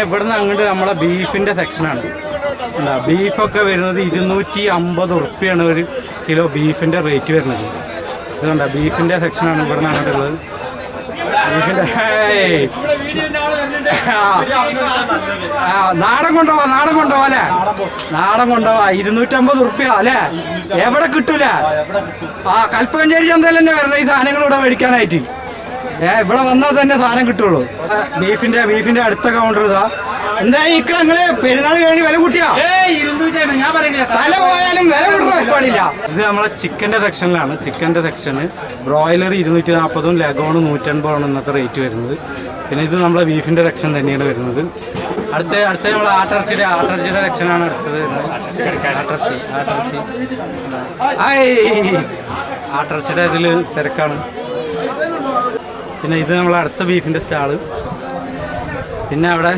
ഇവിടുന്ന് അങ്ങോട്ട് നമ്മളെ ബീഫിൻ്റെ സെക്ഷനാണ്. എന്താ ബീഫൊക്കെ വരുന്നത് 250 ഉറുപ്പ്യാണ് ഒരു കിലോ ബീഫിൻ്റെ റേറ്റ് വരുന്നത്. ഇതുകൊണ്ടാ ബീഫിൻ്റെ സെക്ഷനാണ് ഇവിടുന്ന് അങ്ങോട്ടുള്ളത്. ബീഫിൻ്റെ നാടൻ കൊണ്ടുപോവാ അല്ലേ? നാടൻ കൊണ്ടുപോവാ 250 ഉറുപ്പ്യ അല്ലേ? എവിടെ കിട്ടൂല. കൽപ്പകഞ്ചേരി ചന്തയിൽ തന്നെ വരണം ഈ സാധനങ്ങൾ ഇവിടെ മേടിക്കാനായിട്ട്. ഇവിടെ വന്നാൽ തന്നെ സാധനം കിട്ടുള്ളൂ. ബീഫിന്റെ അടുത്ത കൗണ്ടർ ഇതാ. എന്താ ഇക്ക നിങ്ങള് പെരുന്നാൾ കഴിഞ്ഞ് വില കൂട്ടിയാ? തല പോയാലും വില കൂട്ടുന്ന പരിപാടിയില്ല. ഇത് നമ്മളെ ചിക്കന്റെ സെക്ഷനിലാണ്. ചിക്കന്റെ സെക്ഷന് ബ്രോയിലർ 240, ലഗോണ് 150 ഇന്നത്തെ റേറ്റ് വരുന്നത്. പിന്നെ ഇത് നമ്മളെ ബീഫിന്റെ സെക്ഷൻ തന്നെയാണ് വരുന്നത്. അടുത്ത നമ്മളെ ആട്ടിറച്ചിയുടെ സെക്ഷനാണ് അടുത്തത്. ആട്ടിറച്ചിയുടെ ഇതിൽ തിരക്കാണ്. പിന്നെ ഇത് നമ്മളെ അടുത്ത ബീഫിന്റെ സ്റ്റാള്. പിന്നെ അവിടെ